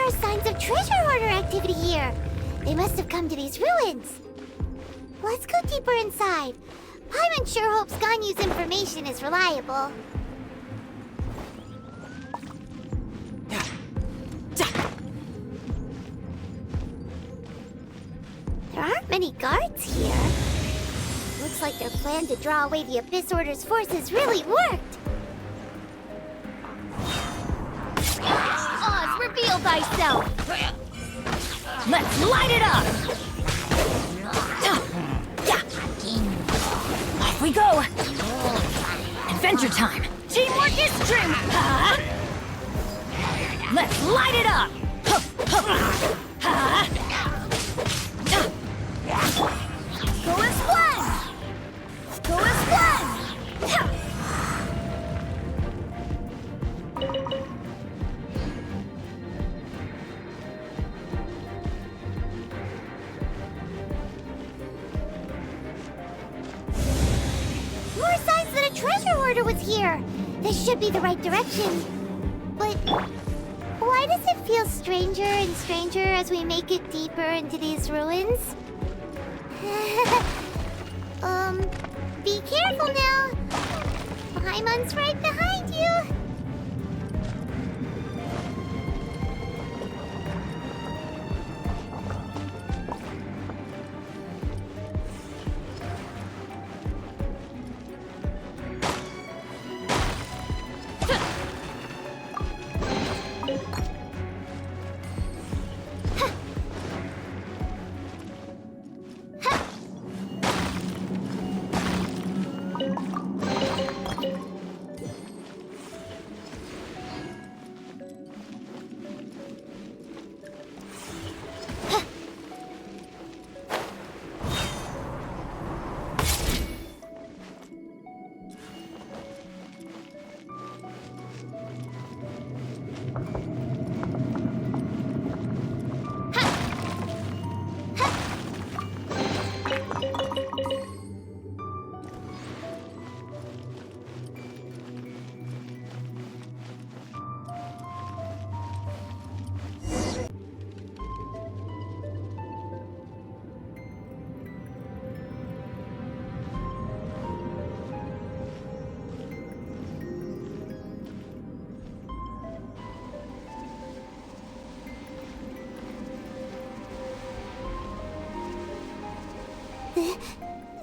are signs of treasure hoarder activity here. They must have come to these ruins. Let's go deeper inside. Paimon sure hopes Ganyu's information is reliable. There aren't many guards here. Looks like their plan to draw away the Abyss Order's forces really worked. Oz, reveal thyself! Let's light it up! Off we go! Adventure time! Teamwork is trim! Let's light it up! Go as planned! Go as planned! More signs that a treasure hoarder was here. This should be the right direction. But why does it feel stranger and stranger as we make it deeper into these ruins? Be careful now. Paimon's right behind you.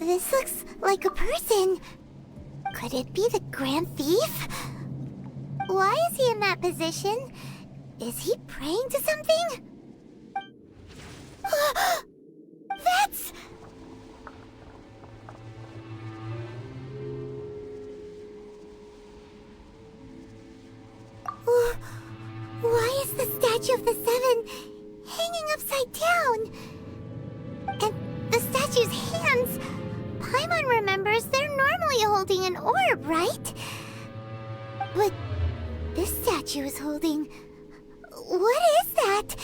This looks like a person. Could it be the Grand Thief? Why is he in that position? Is he praying to something? That's... Why is the Statue of the Seven hanging upside down? And the statue's hands... Paimon remembers they're normally holding an orb, right? But this statue is holding... What is that?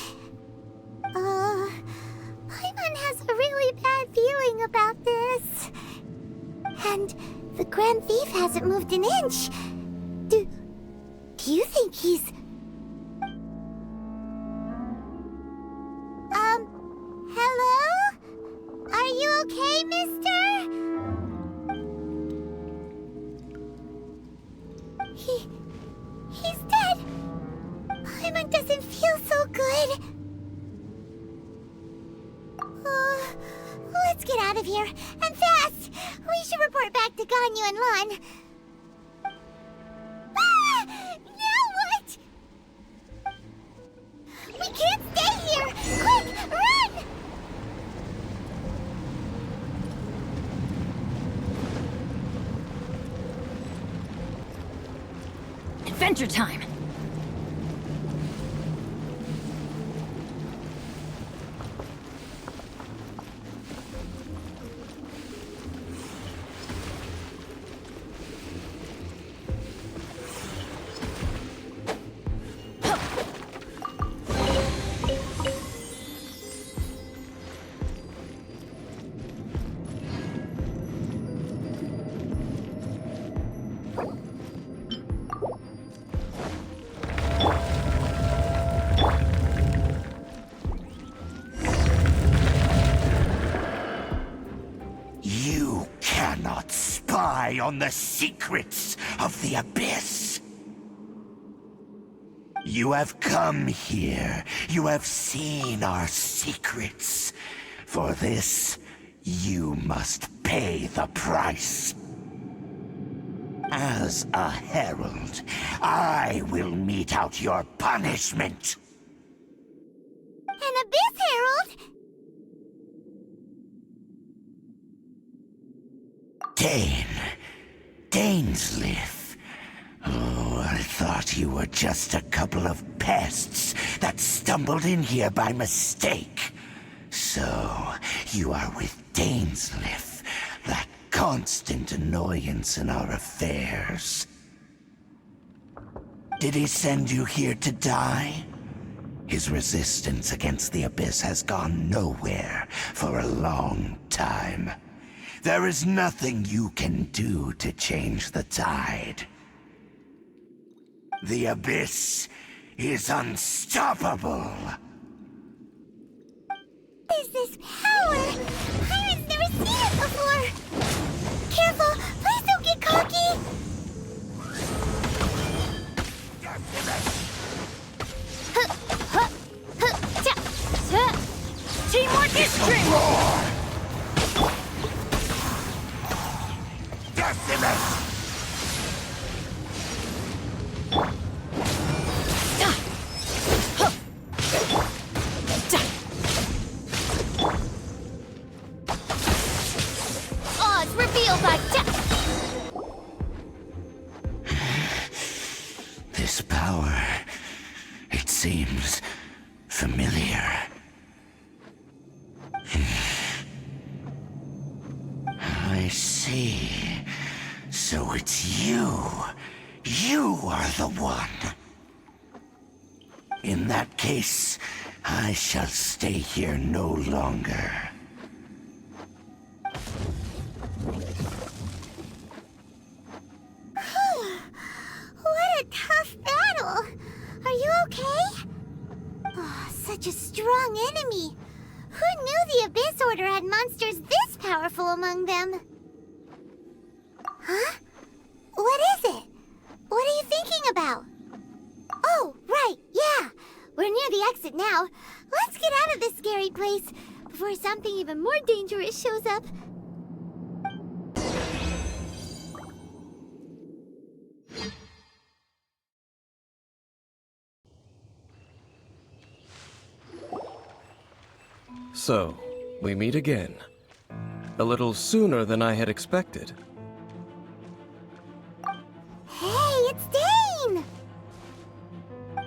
Paimon has a really bad feeling about this. And the Grand Thief hasn't moved an inch. Do you think he's... Hello? Are you okay, mister? He's dead. Paimon doesn't feel so good. Let's get out of here, and fast! We should report back to Ganyu and Lon. Now what? We can't stay here! Quick, run! Adventure time! on the secrets of the Abyss. You have come here. You have seen our secrets. For this, you must pay the price. As a herald, I will mete out your punishment. An Abyss Herald? Dainsleif. Oh, I thought you were just a couple of pests that stumbled in here by mistake. So, you are with Dainsleif, that constant annoyance in our affairs. Did he send you here to die? His resistance against the Abyss has gone nowhere for a long time. There is nothing you can do to change the tide. The Abyss is unstoppable. Is this power? Pirates never seen it before! Careful! Please don't get cocky! Teamwork is strength! Odds revealed by This power, it seems familiar. I see. So it's you. You are the one. In that case, I shall stay here no longer. What a tough battle! Are you okay? Oh, such a strong enemy. Who knew the Abyss Order had monsters this powerful among them? Huh? What is it? What are you thinking about? Oh, right, yeah. We're near the exit now. Let's get out of this scary place before something even more dangerous shows up. So, we meet again. A little sooner than I had expected. Hey, it's Dane!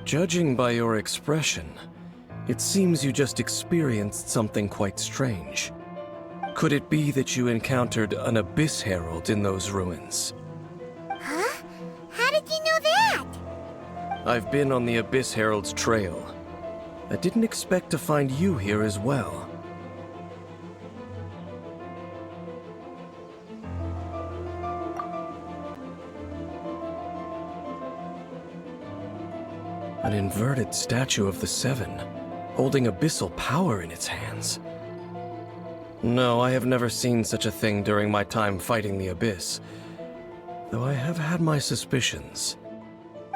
Judging by your expression, it seems you just experienced something quite strange. Could it be that you encountered an Abyss Herald in those ruins? Huh? How did you know that? I've been on the Abyss Herald's trail. I didn't expect to find you here as well. An inverted statue of the Seven, holding abyssal power in its hands. No, I have never seen such a thing during my time fighting the Abyss, though I have had my suspicions.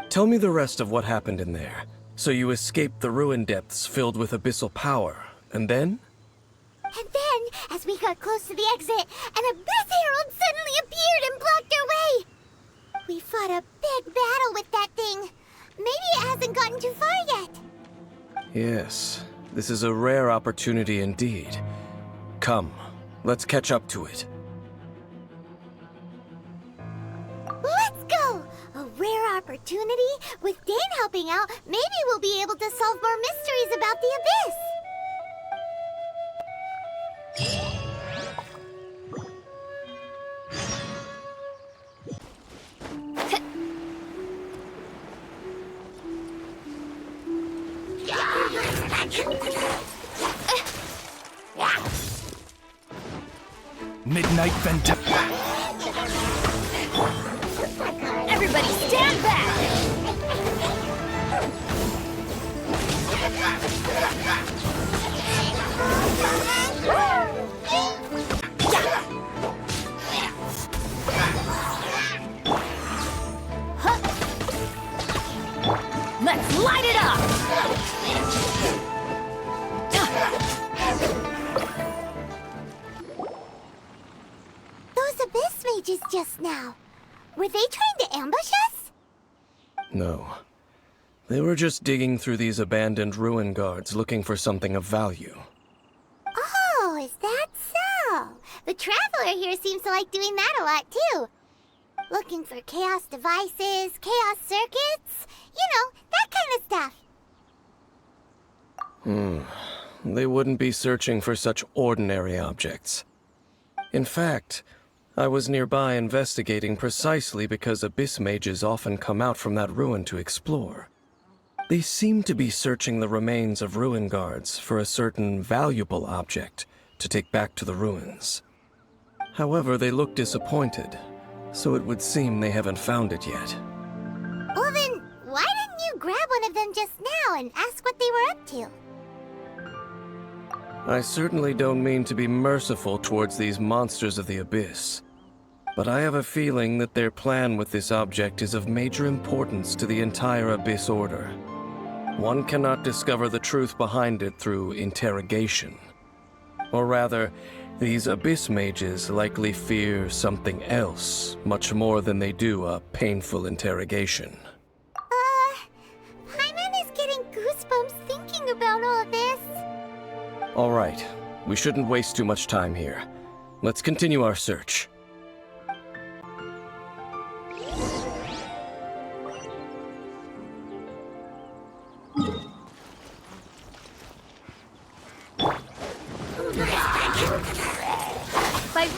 Tell me the rest of what happened in there. So you escaped the ruin depths filled with abyssal power, and then? And then, as we got close to the exit, an Abyss Herald suddenly appeared and blocked our way! We fought a big battle with that thing. Maybe it hasn't gotten too far yet. Yes, this is a rare opportunity indeed. Come, let's catch up to it. Let's go! A rare opportunity? With Dane helping out, maybe we'll be able to solve more mysteries about the Abyss! Midnight Vent. Everybody stand back! Let's light it up! Those abyss mages just now. Were they trying to ambush us? No. They were just digging through these abandoned ruin guards looking for something of value. Oh, is that so? The Traveler here seems to like doing that a lot, too. Looking for chaos devices, chaos circuits, that kind of stuff. They wouldn't be searching for such ordinary objects. In fact, I was nearby investigating precisely because abyss mages often come out from that ruin to explore. They seem to be searching the remains of ruin guards for a certain valuable object to take back to the ruins. However, they look disappointed, so it would seem they haven't found it yet. Well then, why didn't you grab one of them just now and ask what they were up to? I certainly don't mean to be merciful towards these monsters of the abyss, but I have a feeling that their plan with this object is of major importance to the entire Abyss Order. One cannot discover the truth behind it through interrogation. Or rather, these abyss mages likely fear something else much more than they do a painful interrogation. Paimon is getting goosebumps thinking about all this. All right, we shouldn't waste too much time here. Let's continue our search. By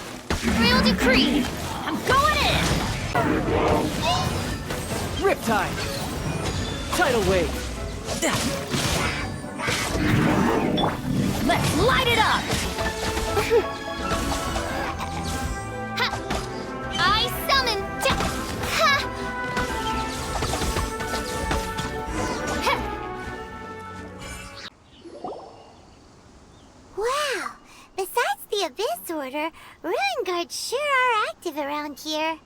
real decree, I'm going in! Riptide! Tidal wave! Let's light it up! I summon Wow! Besides the Abyss Order, Ruin Guards sure are active around here.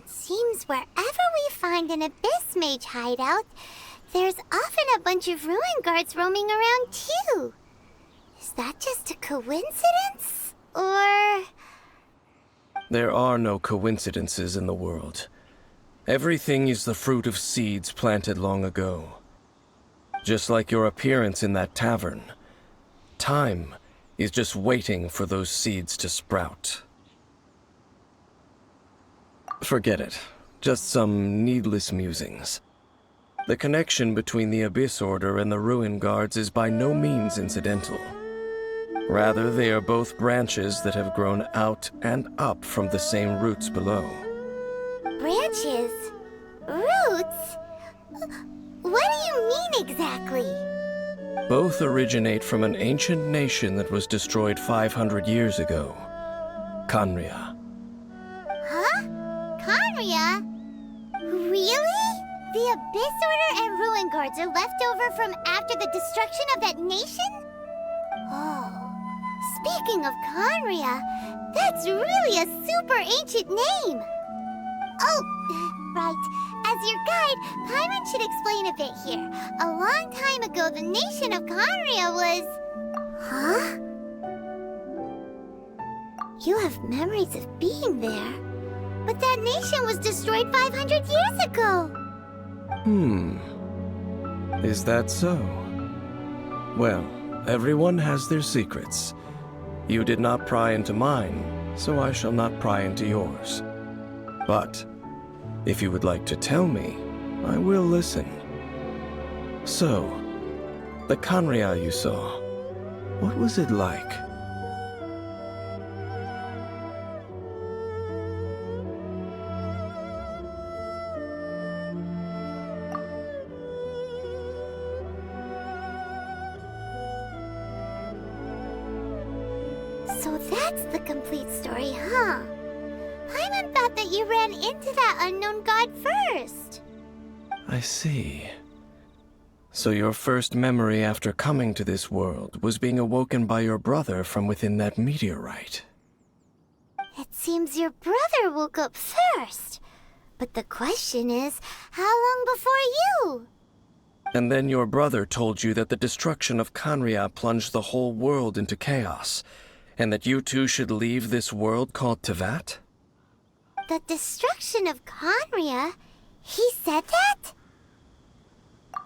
Seems wherever we find an Abyss Mage hideout, there's often a bunch of Ruin Guards roaming around too. Is that just a coincidence? Or... There are no coincidences in the world. Everything is the fruit of seeds planted long ago. Just like your appearance in that tavern. Time is just waiting for those seeds to sprout. Forget it. Just some needless musings. The connection between the Abyss Order and the Ruin Guards is by no means incidental. Rather, they are both branches that have grown out and up from the same roots below. branches? Roots? What do you mean exactly? Both originate from an ancient nation that was destroyed 500 years ago. Khaenri'ah. Huh? Khaenri'ah? Really? The Abyss Order and Ruin Guards are left over from after the destruction of that nation? Oh, speaking of Khaenri'ah, that's really a super ancient name. Oh, right. As your guide, Paimon should explain a bit here. A long time ago, the nation of Khaenri'ah was... Huh? You have memories of being there. But that nation was destroyed 500 years ago. Is that so? Well, everyone has their secrets. You did not pry into mine, so I shall not pry into yours. But, if you would like to tell me, I will listen. So, the Khaenri'ah you saw, what was it like? So that's the complete story, huh? Paimon thought that you ran into that unknown god first. I see. So your first memory after coming to this world was being awoken by your brother from within that meteorite. It seems your brother woke up first. But the question is, how long long before you. And then your brother told you that the destruction of Khaenri'ah plunged the whole world into chaos, and that you two should leave this world called Teyvat? The destruction of Khaenri'ah? He said that?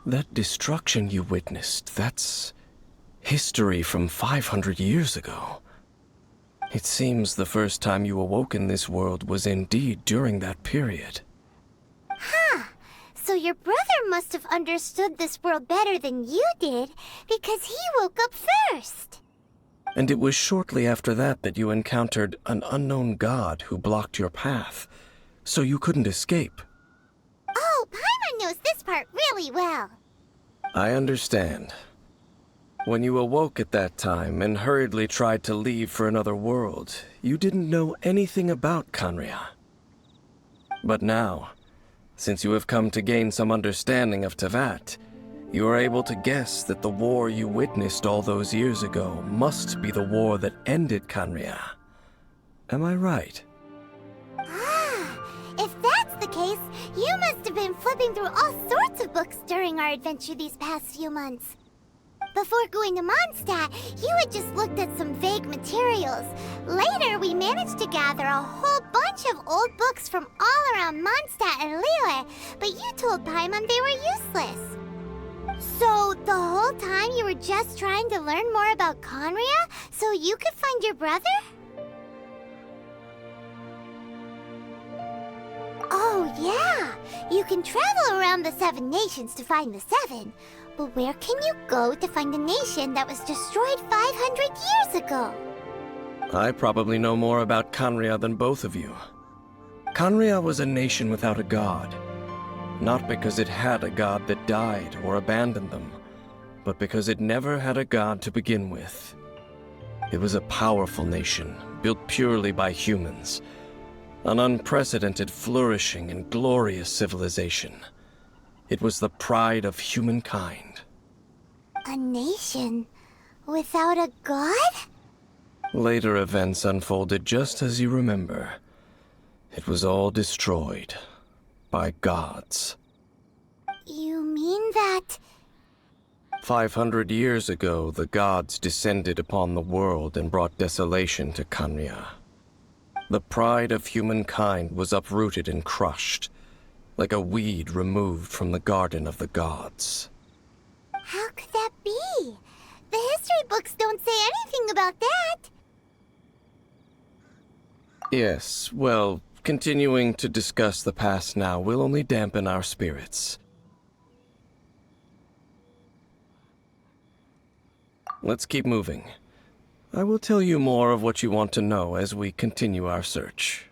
That destruction you witnessed, that's history from 500 years ago. It seems the first time you awoke in this world was indeed during that period. Huh. So your brother must have understood this world better than you did, because he woke up first. And it was shortly after that that you encountered an unknown god who blocked your path, so you couldn't escape. Oh, Paimon knows this part really well. I understand. When you awoke at that time and hurriedly tried to leave for another world, you didn't know anything about Khaenri'ah. But now, since you have come to gain some understanding of Teyvat, you are able to guess that the war you witnessed all those years ago must be the war that ended Khaenri'ah. Am I right? Ah, if that's the case, you must have been flipping through all sorts of books during our adventure these past few months. Before going to Mondstadt, you had just looked at some vague materials. Later, we managed to gather a whole bunch of old books from all around Mondstadt and Liyue, but you told Paimon they were useless. So, the whole time you were just trying to learn more about Khaenri'ah so you could find your brother? Oh, yeah! You can travel around the 7 nations to find the 7. But where can you go to find a nation that was destroyed 500 years ago? I probably know more about Khaenri'ah than both of you. Khaenri'ah was a nation without a god. Not because it had a god that died or abandoned them, but because it never had a god to begin with. It was a powerful nation, built purely by humans. An unprecedented, flourishing, and glorious civilization. It was the pride of humankind. A nation without a god? Later events unfolded just as you remember. It was all destroyed by gods. You mean that... 500 years ago, the gods descended upon the world and brought desolation to Khaenri'ah. The pride of humankind was uprooted and crushed, like a weed removed from the garden of the gods. How could that be? The history books don't say anything about that. Yes, well, continuing to discuss the past now will only dampen our spirits. Let's keep moving. I will tell you more of what you want to know as we continue our search.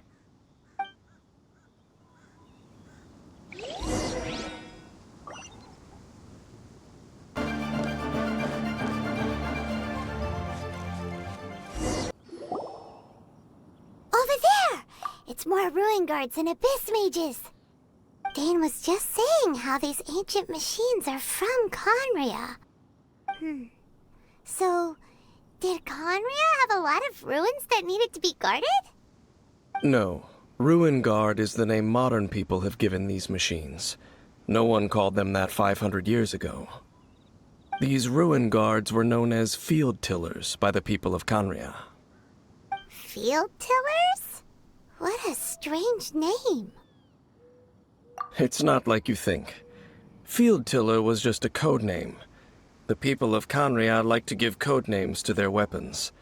Over there! It's more ruin guards and abyss mages. Dane was just saying how these ancient machines are from Khaenri'ah. So, did Khaenri'ah have a lot of ruins that needed to be guarded? No. Ruin Guard is the name modern people have given these machines. No one called them that 500 years ago. These Ruin Guards were known as Field Tillers by the people of Khaenri'ah. Field tillers? What a strange name. It's not like you think. Field Tiller was just a code name. The people of Khaenri'ah like to give code names to their weapons.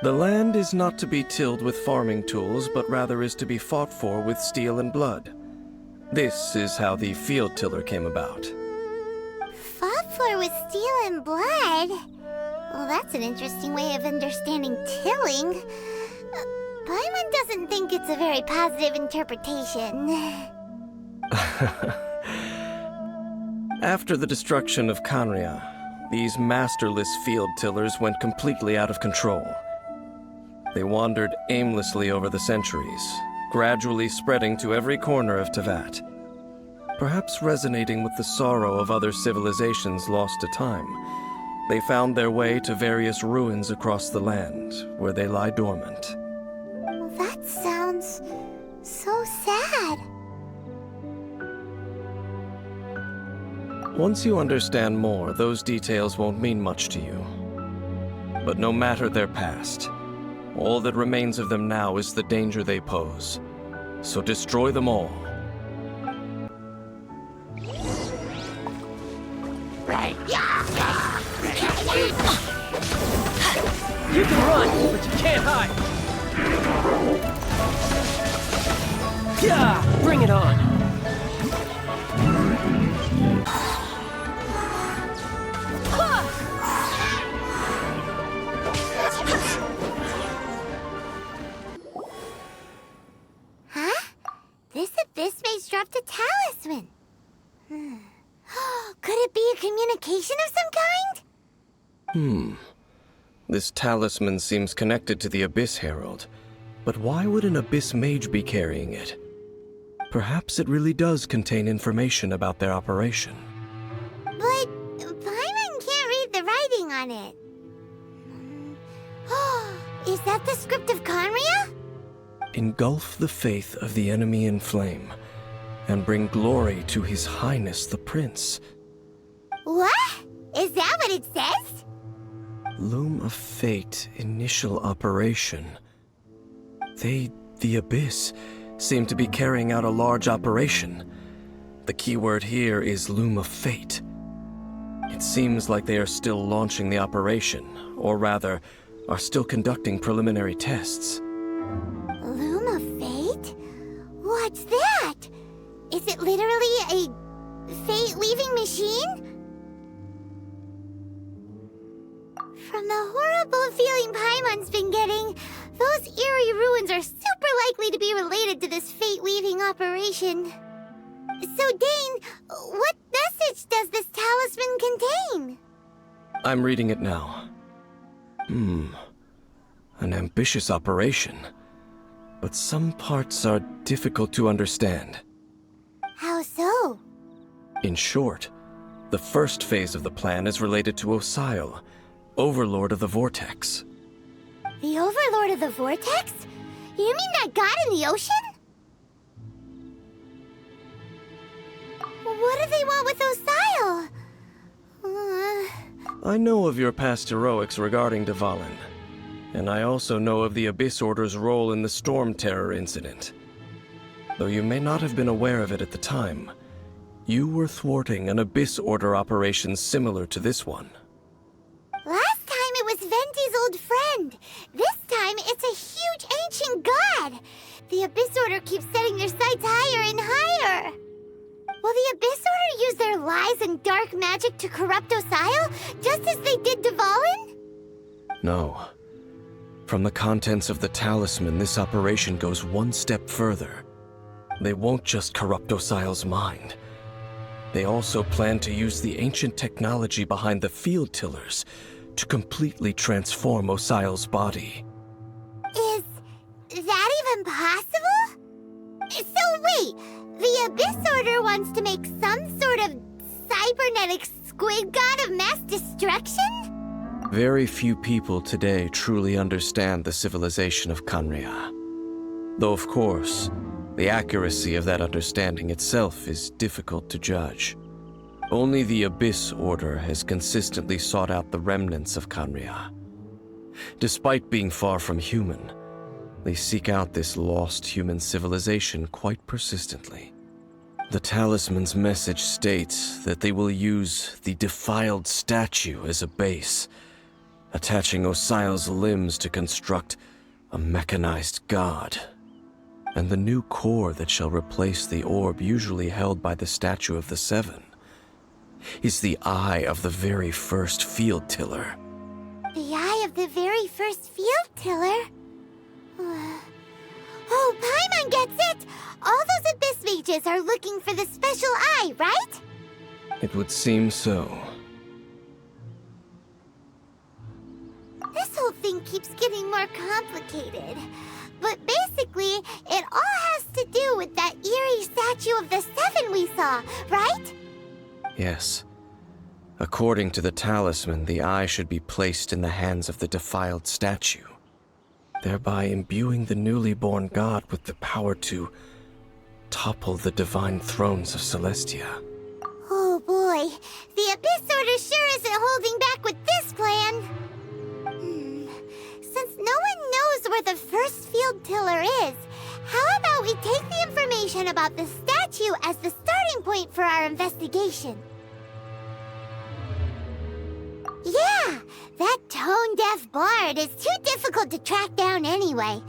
The land is not to be tilled with farming tools, but rather is to be fought for with steel and blood. This is how the Field Tiller came about. Fought for with steel and blood? Well, that's an interesting way of understanding tilling. Paimon doesn't think it's a very positive interpretation. After the destruction of Khaenri'ah, these masterless field tillers went completely out of control. They wandered aimlessly over the centuries, gradually spreading to every corner of Teyvat. Perhaps resonating with the sorrow of other civilizations lost to time, they found their way to various ruins across the land, where they lie dormant. That sounds so sad. Once you understand more, those details won't mean much to you. But no matter their past, all that remains of them now is the danger they pose. So destroy them all. You can run, but you can't hide. Yeah, bring it on. Huh? This abyss mage dropped a talisman. Could it be a communication of some kind? This talisman seems connected to the Abyss Herald. But why would an Abyss Mage be carrying it? Perhaps it really does contain information about their operation. But Paimon can't read the writing on it. Is that the script of Conria? Engulf the faith of the enemy in flame, and bring glory to His Highness the Prince. What? Is that what it says? Loom of Fate, initial operation. They, the Abyss, seem to be carrying out a large operation. The keyword here is Loom of Fate. It seems like they are still launching the operation, or rather, are still conducting preliminary tests. Loom of Fate? What's that? Is it literally a fate-weaving machine? From the horrible feeling Paimon's been getting, those eerie ruins are super likely to be related to this fate-weaving operation. So, Dane, what message does this talisman contain? I'm reading it now. An ambitious operation. But some parts are difficult to understand. How so? In short, the first phase of the plan is related to Osile, Overlord of the Vortex. The Overlord of the Vortex? You mean that god in the ocean? What do they want with Osile? I know of your past heroics regarding Dvalin, and I also know of the Abyss Order's role in the Storm Terror incident. Though you may not have been aware of it at the time, you were thwarting an Abyss Order operation similar to this one. Last time it was Venti's old friend. This time it's a huge ancient god. The Abyss Order keeps setting their sights higher and higher. Will the Abyss Order use their lies and dark magic to corrupt Osile, just as they did Dvalin? No. From the contents of the talisman, this operation goes one step further. They won't just corrupt Osile's mind. They also plan to use the ancient technology behind the field tillers to completely transform Osile's body. Is that even possible? So wait, the Abyss Order wants to make some sort of cybernetic squid god of mass destruction? Very few people today truly understand the civilization of Conria. Though of course, the accuracy of that understanding itself is difficult to judge. Only the Abyss Order has consistently sought out the remnants of Conria. Despite being far from human, they seek out this lost human civilization quite persistently. The talisman's message states that they will use the defiled statue as a base, attaching Osile's limbs to construct a mechanized god. And the new core that shall replace the orb usually held by the Statue of the Seven is the eye of the very first field tiller. The eye of the very first field tiller? Oh, Paimon gets it! All those Abyss mages are looking for the special eye, right? It would seem so. This whole thing keeps getting more complicated. But basically, it all has to do with that eerie Statue of the Seven we saw, right? Yes. According to the talisman, the eye should be placed in the hands of the defiled statue, thereby imbuing the newly born god with the power to topple the divine thrones of Celestia. Oh, boy, the Abyss Order sure isn't holding back with this plan. Since no one knows where the first field tiller is, how about we take the information about the statue as the starting point for our investigation? Yeah, that tone-deaf bard is too difficult to track down anyway.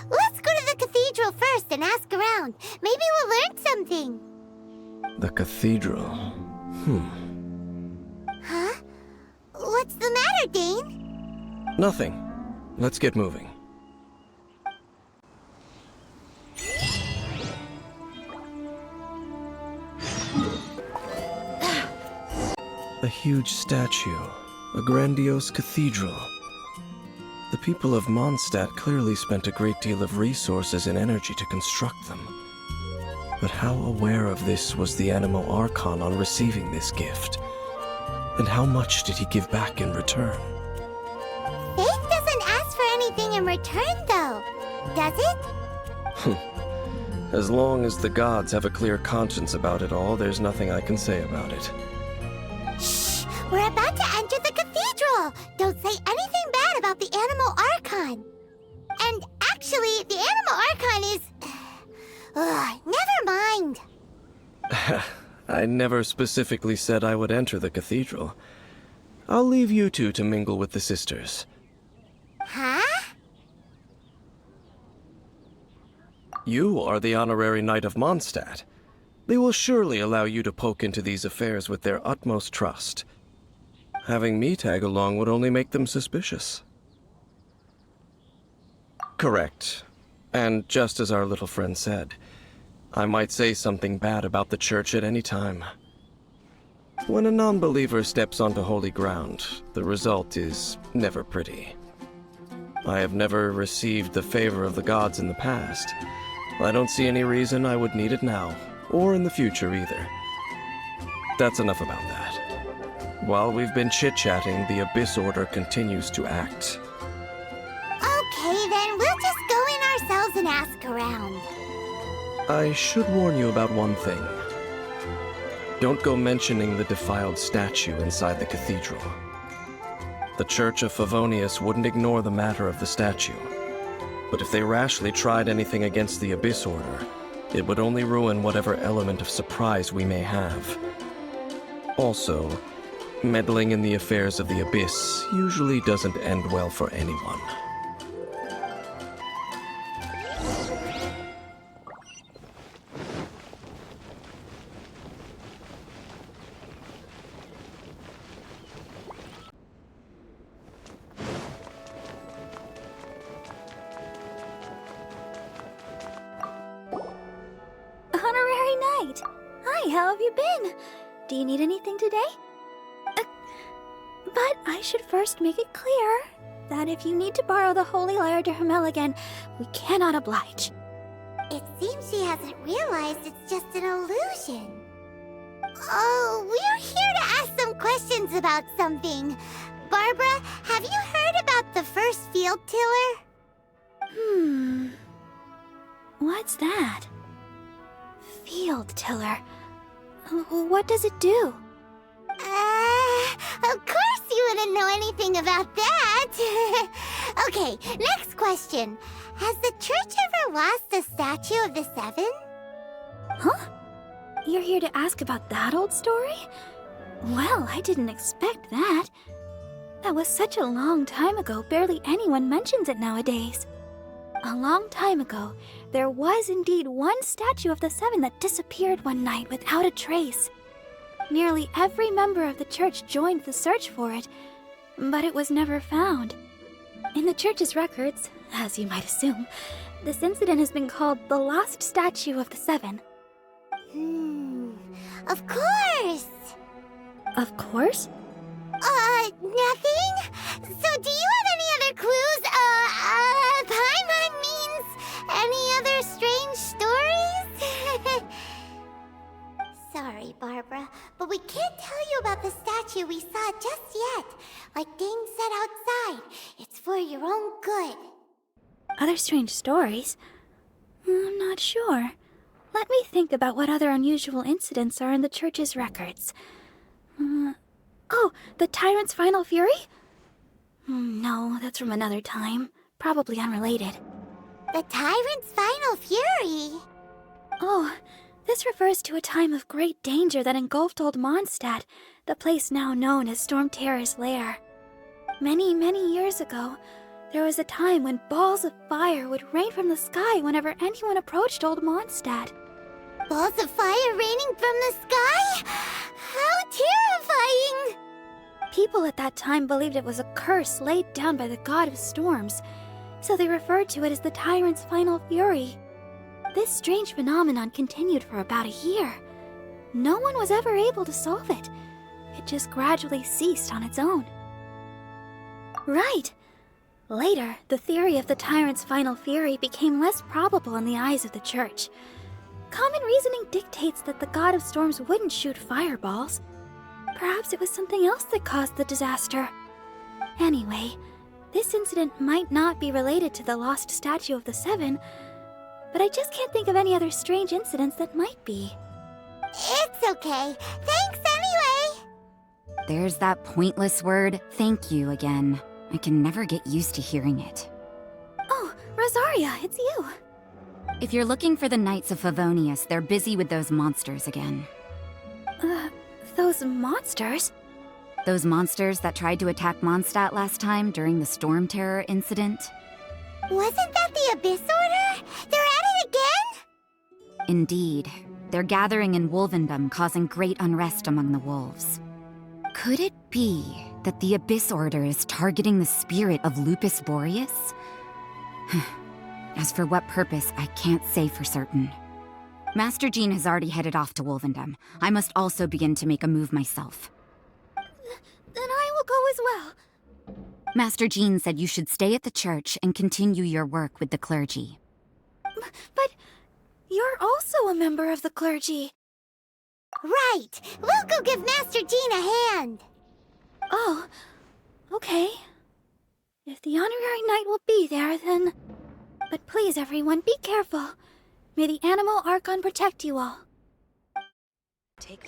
Let's go to the cathedral first and ask around. Maybe we'll learn something. The cathedral. Huh? What's the matter, Dane? Nothing. Let's get moving. A huge statue. A grandiose cathedral. The people of Mondstadt clearly spent a great deal of resources and energy to construct them. But how aware of this was the Animo Archon on receiving this gift? And how much did he give back in return? Faith doesn't ask for anything in return, though, does it? As long as the gods have a clear conscience about it all, there's nothing I can say about it. Shh! We're about to enter the cathedral! Don't say anything bad about the Animo Archon! And actually, the Animo Archon is... never mind! I never specifically said I would enter the cathedral. I'll leave you two to mingle with the sisters. Huh? You are the honorary knight of Mondstadt. They will surely allow you to poke into these affairs with their utmost trust. Having me tag along would only make them suspicious. Correct. And just as our little friend said, I might say something bad about the church at any time. When a non-believer steps onto holy ground, the result is never pretty. I have never received the favor of the gods in the past. I don't see any reason I would need it now, or in the future either. That's enough about that. While we've been chit-chatting, the Abyss Order continues to act. Okay, then we'll just go in ourselves and ask around. I should warn you about one thing. Don't go mentioning the defiled statue inside the cathedral. The Church of Favonius wouldn't ignore the matter of the statue. But if they rashly tried anything against the Abyss Order, it would only ruin whatever element of surprise we may have. Also, meddling in the affairs of the Abyss usually doesn't end well for anyone. Honorary Knight! Hi, how have you been? Do you need anything today? But I should first make it clear that if you need to borrow the Holy Lyre to Hermel again, we cannot oblige. It seems she hasn't realized it's just an illusion. Oh, we're here to ask some questions about something. Barbara, have you heard about the first field tiller? What's that? Field tiller. What does it do? Of course you wouldn't know anything about that. Okay, next question. Has the church ever lost a statue of the Seven? Huh? You're here to ask about that old story? Well, I didn't expect that. That was such a long time ago, barely anyone mentions it nowadays. A long time ago, there was indeed one statue of the Seven that disappeared one night without a trace. Nearly every member of the church joined the search for it, but it was never found. In the church's records, as you might assume, this incident has been called the Lost Statue of the Seven. Of course. Of course? Nothing? So do you have any other clues? Paimon means any other strange stories? Sorry, Barbara, but we can't tell you about the statue we saw just yet. Like Dane said outside, it's for your own good. Other strange stories? I'm not sure. Let me think about what other unusual incidents are in the church's records. Oh, the Tyrant's Final Fury? No, that's from another time. Probably unrelated. The Tyrant's Final Fury! Oh, this refers to a time of great danger that engulfed Old Mondstadt, the place now known as Storm Terror's lair. Many, many years ago, there was a time when balls of fire would rain from the sky whenever anyone approached Old Mondstadt. Balls of fire raining from the sky? How terrifying! People at that time believed it was a curse laid down by the god of storms, so they referred to it as the Tyrant's Final Fury. This strange phenomenon continued for about a year. No one was ever able to solve it. It just gradually ceased on its own. Right. Later, the theory of the Tyrant's Final Fury became less probable in the eyes of the Church. Common reasoning dictates that the god of storms wouldn't shoot fireballs. Perhaps it was something else that caused the disaster. Anyway, this incident might not be related to the lost statue of the Seven, but I just can't think of any other strange incidents that might be. It's okay. Thanks anyway! There's that pointless word, thank you, again. I can never get used to hearing it. Oh, Rosaria, it's you. If you're looking for the Knights of Favonius, they're busy with those monsters again. Those monsters? Those monsters that tried to attack Mondstadt last time during the Storm Terror incident? Wasn't that the Abyss Order? They're at it again? Indeed. They're gathering in Wolvendom, causing great unrest among the wolves. Could it be that the Abyss Order is targeting the spirit of Lupus Boreas? As for what purpose, I can't say for certain. Master Jean has already headed off to Wolvendom. I must also begin to make a move myself. Then I will go as well. Master Jean said you should stay at the church and continue your work with the clergy. But you're also a member of the clergy. Right! We'll go give Master Jean a hand! Oh, okay. If the honorary knight will be there, then... But please, everyone, be careful. May the Animal Archon protect you all. Take